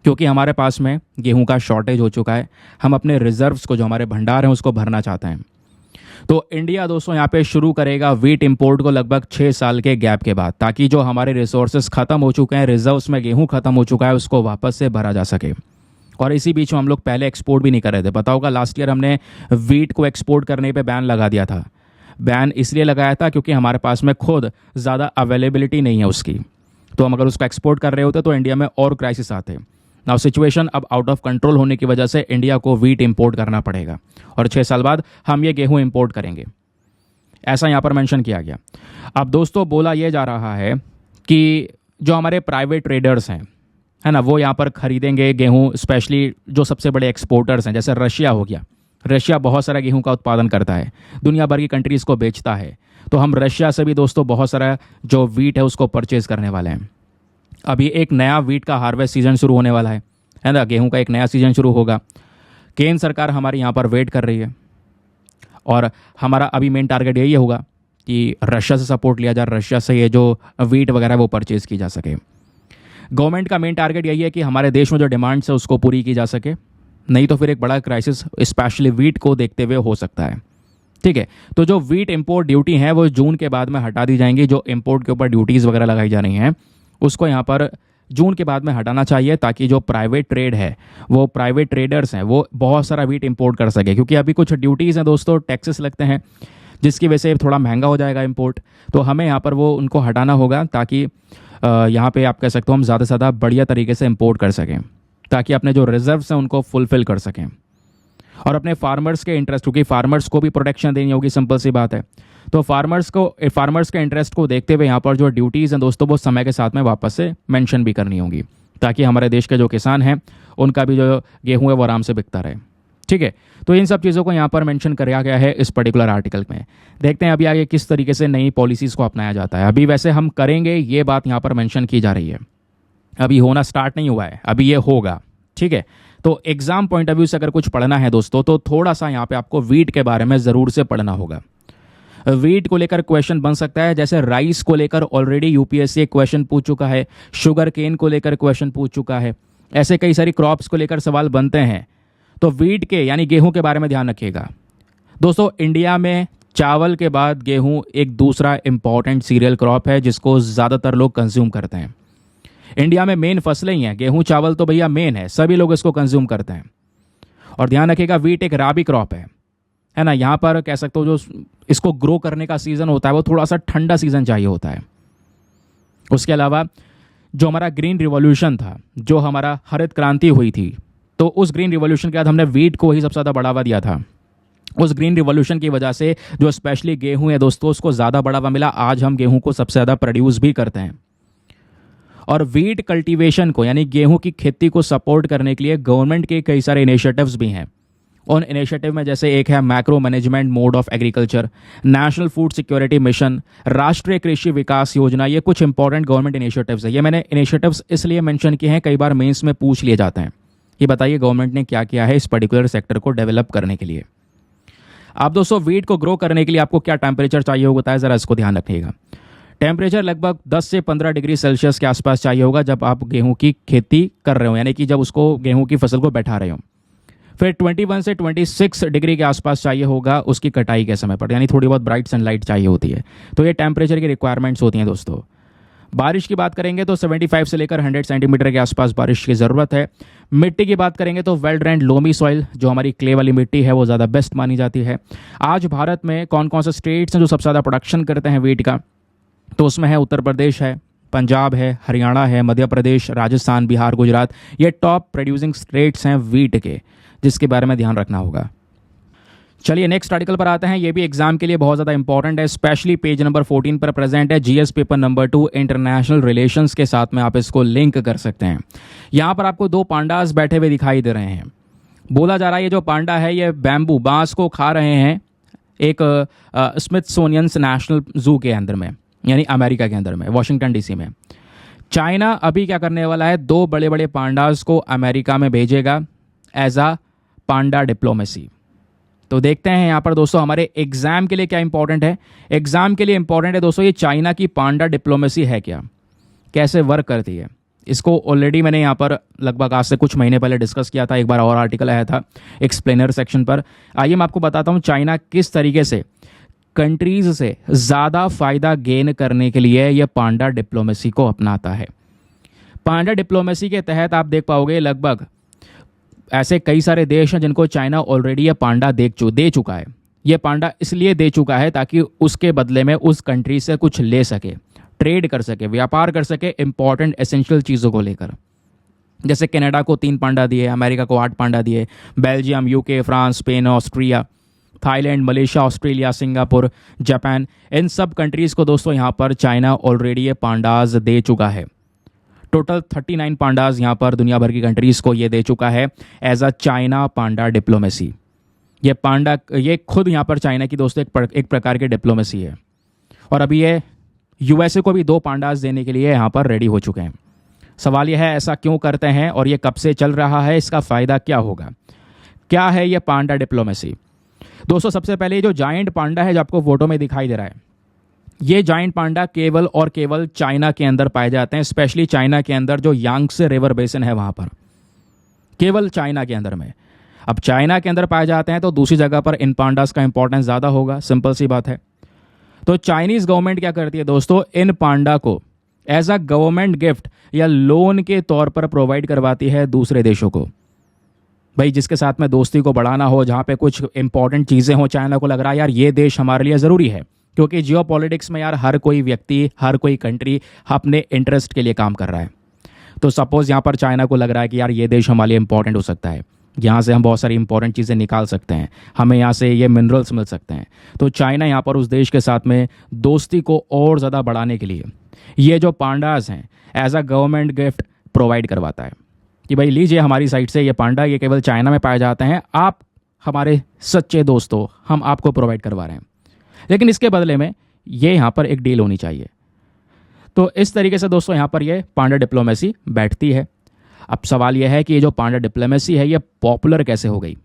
क्योंकि हमारे पास में गेहूं का शॉर्टेज हो चुका है, हम अपने रिजर्व्स को, जो हमारे भंडार हैं, उसको भरना चाहते हैं। तो इंडिया दोस्तों यहाँ पे शुरू करेगा वीट इंपोर्ट को लगभग 6 साल के गैप के बाद, ताकि जो हमारे रिसोर्सेज खत्म हो चुके हैं, रिजर्व्स में गेहूं खत्म हो चुका है, उसको वापस से भरा जा सके। और इसी बीच में हम लोग पहले एक्सपोर्ट भी नहीं कर रहे थे। पता होगा लास्ट ईयर हमने वीट को एक्सपोर्ट करने पे बैन लगा दिया था। बैन इसलिए लगाया था क्योंकि हमारे पास में खुद ज़्यादा अवेलेबिलिटी नहीं है उसकी, तो हम अगर उसको एक्सपोर्ट कर रहे होते तो इंडिया में और क्राइसिस आते। नाउ सिचुएशन अब आउट ऑफ कंट्रोल होने की वजह से इंडिया को वीट इंपोर्ट करना पड़ेगा, और 6 साल बाद हम ये गेहूं इंपोर्ट करेंगे, ऐसा यहाँ पर मेंशन किया गया। अब दोस्तों बोला यह जा रहा है कि जो हमारे प्राइवेट ट्रेडर्स हैं, है ना, वो यहाँ पर खरीदेंगे गेहूं, स्पेशली जो सबसे बड़े एक्सपोर्टर्स हैं, जैसे रशिया हो गया। रशिया बहुत सारा गेहूं का उत्पादन करता है, दुनिया भर की कंट्रीज़ को बेचता है। तो हम रशिया से भी दोस्तों बहुत सारा जो वीट है उसको परचेज़ करने वाले हैं। अभी एक नया वीट का हार्वेस्ट सीजन शुरू होने वाला है ना, गेहूं का एक नया सीजन शुरू होगा। केंद्र सरकार हमारी यहाँ पर वेट कर रही है, और हमारा अभी मेन टारगेट यही होगा कि रशिया से सपोर्ट लिया जाए, रशिया से ये जो वीट वगैरह वो परचेज़ की जा सके। गवर्नमेंट का मेन टारगेट यही है कि हमारे देश में जो डिमांड्स है उसको पूरी की जा सके, नहीं तो फिर एक बड़ा क्राइसिस स्पेशली वीट को देखते हुए हो सकता है। ठीक है, तो जो वीट इंपोर्ट ड्यूटी है वो जून के बाद में हटा दी जाएंगी। जो इंपोर्ट के ऊपर ड्यूटीज़ वगैरह लगाई जा रही हैं उसको यहाँ पर जून के बाद में हटाना चाहिए, ताकि जो प्राइवेट ट्रेड है, वो प्राइवेट ट्रेडर्स हैं, वो बहुत सारा वीट इंपोर्ट कर सके। क्योंकि अभी कुछ ड्यूटीज़ हैं दोस्तों, टैक्सेस लगते हैं, जिसकी वजह से थोड़ा महंगा हो जाएगा इंपोर्ट। तो हमें यहाँ पर वो उनको हटाना होगा, ताकि यहाँ पे आप कह सकते हो हम ज़्यादा से ज़्यादा बढ़िया तरीके से इंपोर्ट कर सकें, ताकि अपने जो रिजर्व्स हैं उनको फुलफिल कर सकें, और अपने फार्मर्स के इंटरेस्ट, क्योंकि फार्मर्स को भी प्रोटेक्शन देनी होगी, सिंपल सी बात है। तो फार्मर्स के इंटरेस्ट को देखते हुए यहाँ पर जो ड्यूटीज़ हैं दोस्तों वो समय के साथ में वापस से मेंशन भी करनी होंगी, ताकि हमारे देश के जो किसान हैं उनका भी जो गेहूँ है वो आराम से बिकता रहे। ठीक है, तो इन सब चीज़ों को यहाँ पर मेंशन किया गया है इस पर्टिकुलर आर्टिकल में। देखते हैं अभी आगे किस तरीके से नई पॉलिसीज़ को अपनाया जाता है। अभी वैसे हम करेंगे ये बात यहाँ पर मेंशन की जा रही है, अभी होना स्टार्ट नहीं हुआ है, अभी ये होगा। ठीक है, तो एग्जाम पॉइंट ऑफ व्यू से अगर कुछ पढ़ना है दोस्तों तो थोड़ा सा यहाँ पे आपको वीट के बारे में ज़रूर से पढ़ना होगा। वीट को लेकर क्वेश्चन बन सकता है, जैसे राइस को लेकर ऑलरेडी यूपीएससी एक क्वेश्चन पूछ चुका है, शुगर केन को लेकर क्वेश्चन पूछ चुका है, ऐसे कई सारी क्रॉप्स को लेकर सवाल बनते हैं। तो वीट के यानी गेहूं के बारे में ध्यान रखिएगा दोस्तों। इंडिया में चावल के बाद गेहूं एक दूसरा इंपॉर्टेंट सीरियल क्रॉप है जिसको ज़्यादातर लोग कंज्यूम करते हैं। इंडिया में मेन फसलें ही हैं, गेहूं चावल तो भैया मेन है, सभी लोग इसको कंज्यूम करते हैं। और ध्यान रखिएगा वीट एक राबी क्रॉप है ना। यहाँ पर कह सकते हो जो इसको ग्रो करने का सीज़न होता है वो थोड़ा सा ठंडा सीज़न चाहिए होता है। उसके अलावा जो हमारा ग्रीन रिवॉल्यूशन था, जो हमारा हरित क्रांति हुई थी, तो उस ग्रीन रिवॉल्यूशन के बाद हमने वीट को ही सबसे ज़्यादा बढ़ावा दिया था। उस ग्रीन रिवॉल्यूशन की वजह से जो स्पेशली गेहूं है दोस्तों उसको ज़्यादा बढ़ावा मिला। आज हम गेहूं को सबसे ज़्यादा प्रोड्यूस भी करते हैं। और वीट कल्टीवेशन को यानी गेहूं की खेती को सपोर्ट करने के लिए गवर्नमेंट के कई सारे इनिशिएटिव्स भी हैं। उन इनिशिएटिव में जैसे एक है macro management mode of agriculture, national food security mission, राष्ट्रीय कृषि विकास योजना। ये कुछ इंपॉर्टेंट गवर्नमेंट इनिशिएटिव्स है। ये मैंने इनिशिएटिव्स इसलिए मेंशन किए हैं, कई बार मेंस में पूछ लिए जाते हैं। ये बताइए गवर्नमेंट ने क्या किया है इस पर्टिकुलर सेक्टर को डेवलप करने के लिए। आप दोस्तों वीट को ग्रो करने के लिए आपको क्या टेम्परेचर चाहिए होता है, ज़रा इसको ध्यान रखिएगा। टेम्परेचर लगभग 10 से 15 डिग्री सेल्सियस के आसपास चाहिए होगा जब आप गेहूं की खेती कर रहे हो, यानी कि जब उसको गेहूं की फसल को बैठा रहे हो। फिर 21 से 26 डिग्री के आसपास चाहिए होगा उसकी कटाई के समय पर, यानी थोड़ी बहुत ब्राइट सनलाइट चाहिए होती है। तो ये टेम्परेचर की रिक्वायरमेंट्स होती हैं दोस्तों। बारिश की बात करेंगे तो 75 से लेकर 100 सेंटीमीटर के आसपास बारिश की ज़रूरत है। मिट्टी की बात करेंगे तो वेल ड्रेन्ड लोमी सॉइल, जो हमारी क्ले वाली मिट्टी है, वो ज़्यादा बेस्ट मानी जाती है। आज भारत में कौन कौन से स्टेट्स हैं जो सबसे ज़्यादा प्रोडक्शन करते हैं वीट का, तो उसमें है उत्तर प्रदेश है, पंजाब है, हरियाणा है, मध्य प्रदेश, राजस्थान, बिहार, गुजरात। ये टॉप प्रोड्यूसिंग स्टेट्स हैं वीट के, जिसके बारे में ध्यान रखना होगा। चलिए नेक्स्ट आर्टिकल पर आते हैं। ये भी एग्जाम के लिए बहुत ज़्यादा इंपॉर्टेंट है, स्पेशली पेज नंबर 14 पर प्रेजेंट है। GS paper number 2 international relations के साथ में आप इसको लिंक कर सकते हैं। यहाँ पर आपको 2 पांडास बैठे हुए दिखाई दे रहे हैं। बोला जा रहा है ये जो पांडा है ये बैम्बू बांस को खा रहे हैं एक स्मिथसोनियन नेशनल जू के अंदर में, यानी अमेरिका के अंदर में, वॉशिंगटन डीसी में। चाइना अभी क्या करने वाला है, 2 बड़े बड़े पांडास को अमेरिका में भेजेगा एज आ पांडा डिप्लोमेसी। तो देखते हैं यहाँ पर दोस्तों हमारे एग्जाम के लिए क्या इंपॉर्टेंट है। एग्जाम के लिए इंपॉर्टेंट है दोस्तों ये चाइना की पांडा डिप्लोमेसी है क्या, कैसे वर्क करती है। इसको ऑलरेडी मैंने यहाँ पर लगभग आज से कुछ महीने पहले डिस्कस किया था, एक बार और आर्टिकल आया था एक्सप्लेनर सेक्शन पर। आइए मैं आपको बताता हूँ चाइना किस तरीके से कंट्रीज से ज़्यादा फ़ायदा गेन करने के लिए ये पांडा डिप्लोमेसी को अपनाता है। पांडा डिप्लोमेसी के तहत आप देख पाओगे लगभग ऐसे कई सारे देश हैं जिनको चाइना ऑलरेडी ये पांडा दे चुका है। ये पांडा इसलिए दे चुका है ताकि उसके बदले में उस कंट्री से कुछ ले सके, ट्रेड कर सके, व्यापार कर सके इंपॉर्टेंट एसेंशियल चीज़ों को लेकर। जैसे कनाडा को 3 पांडा दिए, अमेरिका को 8 पांडा दिए, Belgium, UK, France, Spain, Austria, Thailand, Malaysia, Australia, Singapore, Japan, इन सब कंट्रीज़ को दोस्तों यहाँ पर चाइना ऑलरेडी ये पांडाज दे चुका है। टोटल 39 पांडाज यहाँ पर दुनिया भर की कंट्रीज़ को ये दे चुका है as a China panda diplomacy. ये पांडा ये खुद यहाँ पर चाइना की दोस्तों एक प्रकार की डिप्लोमेसी है। और अभी ये यूएसए को भी 2 पांडाज देने के लिए यहाँ पर रेडी हो चुके हैं। सवाल यह है ऐसा क्यों करते हैं और ये कब से चल रहा है, इसका फ़ायदा क्या होगा, क्या है ये पांडा डिप्लोमेसी। दोस्तों सबसे पहले जो जायंट पांडा है जो आपको फोटो में दिखाई दे रहा है, ये जायंट पांडा केवल और केवल चाइना के अंदर पाए जाते हैं। स्पेशली चाइना के अंदर जो यांगत्से रिवर बेसिन है वहाँ पर, केवल चाइना के अंदर में। अब चाइना के अंदर पाए जाते हैं तो दूसरी जगह पर इन पांडास का इंपॉर्टेंस ज़्यादा होगा, सिंपल सी बात है। तो चाइनीज़ गवर्नमेंट क्या करती है दोस्तों, इन पांडा को एज अ गवर्नमेंट गिफ्ट या लोन के तौर पर प्रोवाइड करवाती है दूसरे देशों को। भाई जिसके साथ में दोस्ती को बढ़ाना हो, जहाँ पे कुछ इंपॉर्टेंट चीज़ें हो, चाइना को लग रहा है यार ये देश हमारे लिए ज़रूरी है, क्योंकि जियोपॉलिटिक्स में यार हर कोई व्यक्ति, हर कोई कंट्री अपने इंटरेस्ट के लिए काम कर रहा है। तो सपोज़ यहाँ पर चाइना को लग रहा है कि यार ये देश हमारे लिए इंपॉर्टेंट हो सकता है, यहाँ से हम बहुत सारी इंपॉर्टेंट चीज़ें निकाल सकते हैं, हमें यहाँ से ये मिनरल्स मिल सकते हैं। तो चाइना यहाँ पर उस देश के साथ में दोस्ती को और ज़्यादा बढ़ाने के लिए ये जो पांडास हैं as a government gift provide करवाता है कि भाई लीजिए हमारी साइड से ये पांडा, ये केवल चाइना में पाए जाते हैं, आप हमारे सच्चे दोस्तों, हम आपको प्रोवाइड करवा रहे हैं, लेकिन इसके बदले में ये यहाँ पर एक डील होनी चाहिए। तो इस तरीके से दोस्तों यहाँ पर ये पांडा डिप्लोमेसी बैठती है। अब सवाल यह है कि ये जो पांडा डिप्लोमेसी है ये पॉपुलर कैसे हो गई।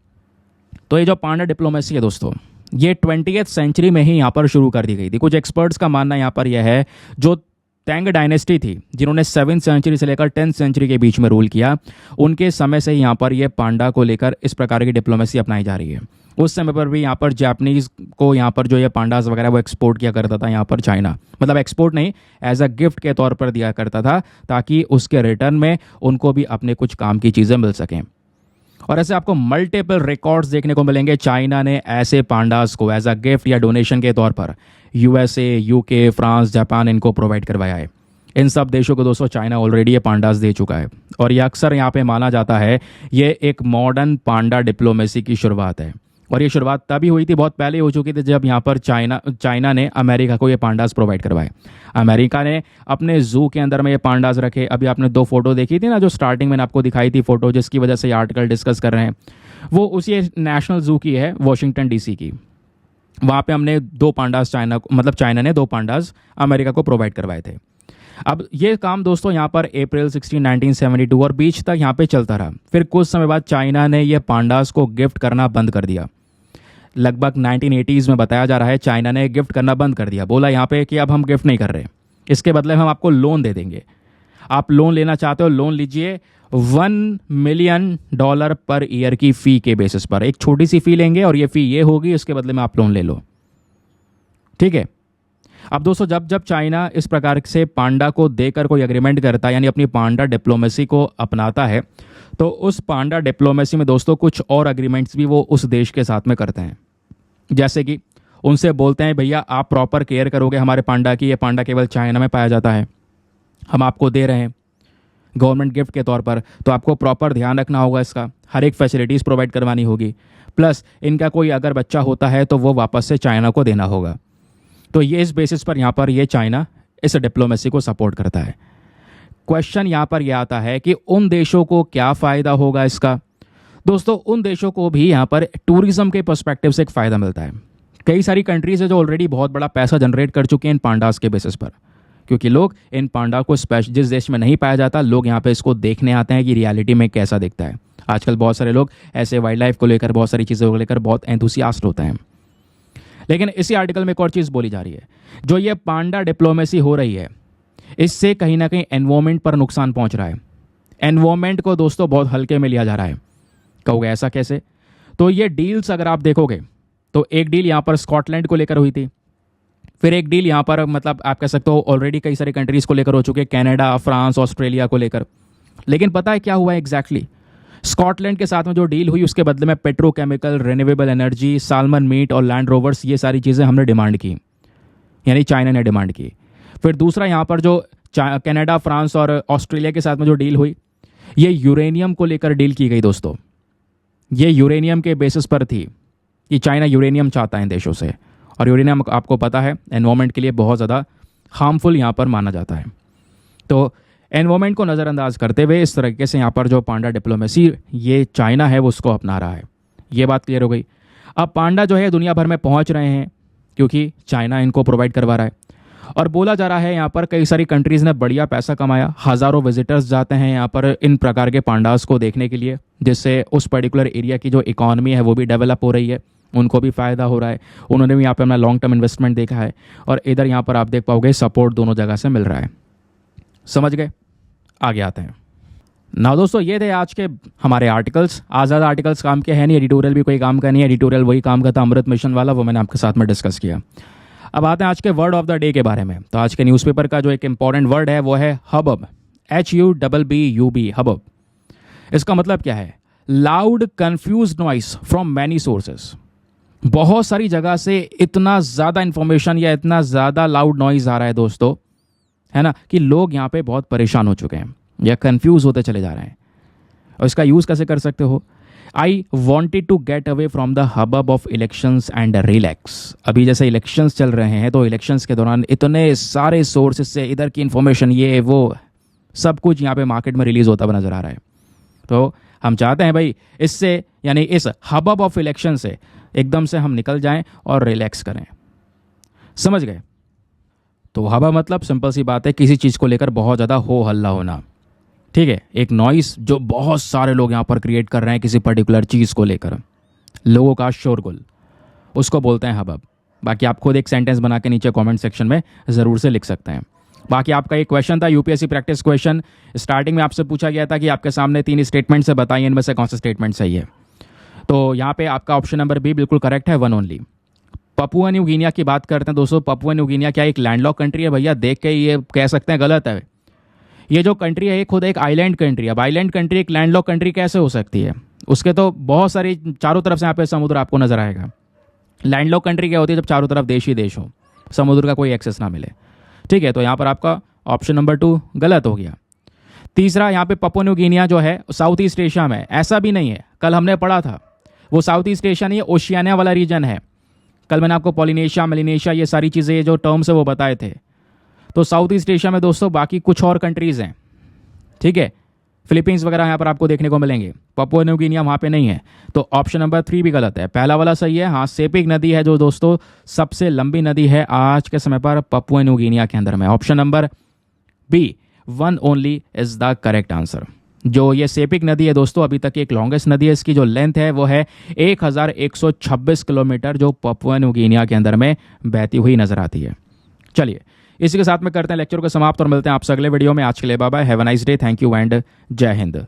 तो ये जो पांडा डिप्लोमेसी है दोस्तों, ये 20th सेंचुरी में ही यहाँ पर शुरू कर दी गई थी। कुछ एक्सपर्ट्स का मानना यहाँ पर यह है जो तैंग डायनेस्टी थी, जिन्होंने 7th सेंचुरी से लेकर 10th सेंचुरी के बीच में रूल किया, उनके समय से यहाँ पर यह पांडा को लेकर इस प्रकार की डिप्लोमेसी अपनाई जा रही है। उस समय पर भी यहाँ पर जापानीज़ को यहाँ पर जो ये पांडास वगैरह वो एक्सपोर्ट किया करता था यहाँ पर चाइना, मतलब एक्सपोर्ट नहीं, एज अ गिफ्ट के तौर पर दिया करता था, ताकि उसके रिटर्न में उनको भी अपने कुछ काम की चीज़ें मिल सकें। और ऐसे आपको मल्टीपल रिकॉर्ड्स देखने को मिलेंगे, चाइना ने ऐसे पांडास को एज अ गिफ्ट या डोनेशन के तौर पर यूएसए, यूके, फ्रांस, जापान इनको प्रोवाइड करवाया है। इन सब देशों को दोस्तों चाइना ऑलरेडी ये पांडास दे चुका है, और ये अक्सर यहाँ पे माना जाता है ये एक मॉडर्न पांडा डिप्लोमेसी की शुरुआत है। और ये शुरुआत तभी हुई थी, बहुत पहले हो चुकी थी, जब यहाँ पर चाइना ने अमेरिका को ये पांडास प्रोवाइड करवाए। अमेरिका ने अपने जू के अंदर में ये पांडास रखे। अभी आपने 2 फोटो देखी थी ना, जो स्टार्टिंग मैंने आपको दिखाई थी फोटो, जिसकी वजह से ये आर्टिकल डिस्कस कर रहे हैं, वो उसी नेशनल जू की है, वॉशिंगटन डीसी की। वहाँ पे हमने 2 पांडास चाइना ने 2 पांडास अमेरिका को प्रोवाइड करवाए थे। अब ये काम दोस्तों यहाँ पर अप्रैल 16, 1972 और बीच तक यहाँ पे चलता रहा। फिर कुछ समय बाद चाइना ने ये पांडास को गिफ्ट करना बंद कर दिया। लगभग 1980s में बताया जा रहा है चाइना ने गिफ्ट करना बंद कर दिया। बोला यहाँ पे कि अब हम गिफ्ट नहीं कर रहे, इसके बदले हम आपको लोन दे देंगे। आप लोन लेना चाहते हो, लोन लीजिए, $1 मिलियन पर ईयर की फ़ी के बेसिस पर। एक छोटी सी फ़ी लेंगे और ये फ़ी ये होगी, इसके बदले में आप लोन ले लो, ठीक है। अब दोस्तों जब जब चाइना इस प्रकार से पांडा को देकर कोई एग्रीमेंट करता है, यानी अपनी पांडा डिप्लोमेसी को अपनाता है, तो उस पांडा डिप्लोमेसी में दोस्तों कुछ और एग्रीमेंट्स भी वो उस देश के साथ में करते हैं। जैसे कि उनसे बोलते हैं भैया आप प्रॉपर केयर करोगे हमारे पांडा की, ये पांडा केवल चाइना में पाया जाता है, हम आपको दे रहे हैं गवर्नमेंट गिफ्ट के तौर पर, तो आपको प्रॉपर ध्यान रखना होगा, इसका हर एक फैसिलिटीज़ प्रोवाइड करवानी होगी, प्लस इनका कोई अगर बच्चा होता है तो वो वापस से चाइना को देना होगा। तो ये इस बेसिस पर यहाँ पर ये चाइना इस डिप्लोमेसी को सपोर्ट करता है। क्वेश्चन यहाँ पर यह आता है कि उन देशों को क्या फ़ायदा होगा इसका। दोस्तों उन देशों को भी यहाँ पर टूरिज़्म के पर्सपेक्टिव से एक फ़ायदा मिलता है। कई सारी कंट्रीज़ है जो ऑलरेडी बहुत बड़ा पैसा जनरेट कर चुके हैं इन पांडास के बेसिस पर, क्योंकि लोग इन पांडा को जिस देश में नहीं पाया जाता, लोग यहाँ पे इसको देखने आते हैं कि रियलिटी में कैसा दिखता है। आजकल बहुत सारे लोग ऐसे वाइल्ड लाइफ को लेकर, बहुत सारी चीज़ों को लेकर बहुत एंथुसियास्ट होते हैं। लेकिन इसी आर्टिकल में एक और चीज़ बोली जा रही है, जो ये पांडा डिप्लोमेसी हो रही है, इससे कहीं ना कहीं एनवायरमेंट पर नुकसान पहुंच रहा है। एनवायरमेंट को दोस्तों बहुत हल्के में लिया जा रहा है। कहोगे ऐसा कैसे? तो ये डील्स अगर आप देखोगे तो एक डील यहाँ पर स्कॉटलैंड को लेकर हुई थी, फिर एक डील यहाँ पर मतलब आप कह सकते हो ऑलरेडी कई सारी कंट्रीज़ को लेकर हो चुके हैं, कनाडा, फ्रांस, ऑस्ट्रेलिया को लेकर। लेकिन पता है क्या हुआ है एग्जैक्टली? स्कॉटलैंड के साथ में जो डील हुई उसके बदले में petrochemical, renewable energy, salmon meat और लैंड रोवर्स, ये सारी चीज़ें हमने डिमांड की, यानी चाइना ने डिमांड की। फिर दूसरा यहाँ पर जो कनाडा, फ्रांस और ऑस्ट्रेलिया के साथ में जो डील हुई, ये यूरेनियम को लेकर डील की गई दोस्तों। ये यूरेनियम के बेसिस पर थी कि चाइना यूरेनियम चाहता है इन देशों से, और यूरेनियम आपको पता है एनवायरमेंट के लिए बहुत ज़्यादा हार्मफुल यहाँ पर माना जाता है। तो एनवायरमेंट को नज़रअंदाज करते हुए इस तरीके से यहाँ पर जो पांडा डिप्लोमेसी ये चाइना है वो उसको अपना रहा है। ये बात क्लियर हो गई। अब पांडा जो है दुनिया भर में पहुँच रहे हैं क्योंकि चाइना इनको प्रोवाइड करवा रहा है, और बोला जा रहा है यहाँ पर कई सारी कंट्रीज़ ने बढ़िया पैसा कमाया, हज़ारों विजिटर्स जाते हैं यहाँ पर इन प्रकार के पांडास को देखने के लिए, जिससे उस पर्टिकुलर एरिया की जो इकॉनमी है वो भी डेवलप हो रही है, उनको भी फ़ायदा हो रहा है, उन्होंने भी यहाँ पे अपना लॉन्ग टर्म इन्वेस्टमेंट देखा है, और इधर यहाँ पर आप देख पाओगे सपोर्ट दोनों जगह से मिल रहा है। समझ गए? आगे आते हैं ना दोस्तों। ये थे आज के हमारे आर्टिकल्स। आज ज़्यादा आर्टिकल्स काम के हैं नहीं, एडिटोरियल भी कोई काम का नहीं है। एडिटोरियल वही काम का था अमृत मिशन वाला, वो मैंने आपके साथ में डिस्कस किया। अब आते हैं आज के वर्ड ऑफ द डे के बारे में। तो आज के न्यूज़पेपर का जो एक इंपॉर्टेंट वर्ड है वो है हबब, HUBB, हबब। इसका मतलब क्या है? Loud confuse noise from many sources. बहुत सारी जगह से इतना ज़्यादा इंफॉर्मेशन या इतना ज़्यादा लाउड नॉइज आ रहा है दोस्तों, है ना, कि लोग यहाँ पे बहुत परेशान हो चुके हैं या कंफ्यूज होते चले जा रहे हैं। और इसका यूज़ कैसे कर सकते हो? I wanted to get away from the hubbub of elections and relax. अभी जैसे इलेक्शंस चल रहे हैं तो इलेक्शंस के दौरान इतने सारे सोर्सेज से इधर की इन्फॉर्मेशन ये वो सब कुछ यहाँ पे मार्केट में रिलीज होता हुआ नजर आ रहा है। तो हम चाहते हैं भाई इससे यानी इस हबब ऑफ इलेक्शन से एकदम से हम निकल जाएं और रिलैक्स करें। समझ गए? तो हबा मतलब सिंपल सी बात है, किसी चीज़ को लेकर बहुत ज़्यादा हो हल्ला होना। ठीक है, एक नॉइस जो बहुत सारे लोग यहाँ पर क्रिएट कर रहे हैं किसी पर्टिकुलर चीज़ को लेकर, लोगों का शोरगुल, उसको बोलते हैं हबब। बाकी आप खुद एक सेंटेंस बना के नीचे कमेंट सेक्शन में ज़रूर से लिख सकते हैं। बाकी आपका एक क्वेश्चन था यूपीएससी प्रैक्टिस क्वेश्चन, स्टार्टिंग में आपसे पूछा गया था कि आपके सामने 3 स्टेटमेंट से बताइए इनमें से कौन सा स्टेटमेंट सही है। तो यहाँ पे आपका ऑप्शन नंबर बी बिल्कुल करेक्ट है, one only. Papua new Guinea की बात करते हैं दोस्तों। पपुआ न्यू गिनिया क्या एक लैंडलॉक कंट्री है? भैया देख के ये कह सकते हैं गलत है। ये जो कंट्री है ये खुद एक आइलैंड कंट्री है। अब आइलैंड कंट्री एक लैंडलॉक कंट्री कैसे हो सकती है? उसके तो बहुत सारी चारों तरफ से यहाँ पे समुद्र आपको नजर आएगा। लैंडलॉक कंट्री क्या होती है? जब चारों तरफ देश ही देश हो, समुद्र का कोई एक्सेस ना मिले। ठीक है, तो यहाँ पर आपका ऑप्शन नंबर 2 गलत हो गया। तीसरा, यहाँ पे पपुआ न्यू गिनिया जो है साउथ ईस्ट एशिया में, ऐसा भी नहीं है। कल हमने पढ़ा था वो साउथ ईस्ट एशिया नहीं, ओशियानिया वाला रीजन है। कल मैंने आपको पॉलिनेशिया, मेलिनेशिया ये सारी चीज़ें जो टर्म्स है वो बताए थे। तो साउथ ईस्ट एशिया में दोस्तों बाकी कुछ और कंट्रीज़ हैं। ठीक है, फिलीपींस वगैरह यहाँ पर आपको देखने को मिलेंगे, पपुआ न्यू गिनिया वहाँ पे नहीं है। तो ऑप्शन नंबर 3 भी गलत है। पहला वाला सही है। हाँ, सेपिक नदी है जो दोस्तों सबसे लंबी नदी है आज के समय पर पपुआ न्यू गिनिया के अंदर में। Option number B, one only is the correct answer. जो ये सेपिक नदी है दोस्तों अभी तक एक लॉन्गेस्ट नदी है। इसकी जो लेंथ है वो है 1126 किलोमीटर, जो पपुआ न्यू गिनिया के अंदर में बहती हुई नजर आती है। चलिए, इसी के साथ में करते हैं लेक्चर को समाप्त और मिलते हैं आपसे अगले वीडियो में। आज के लिए bye bye, have a nice day, thank you and जय हिंद।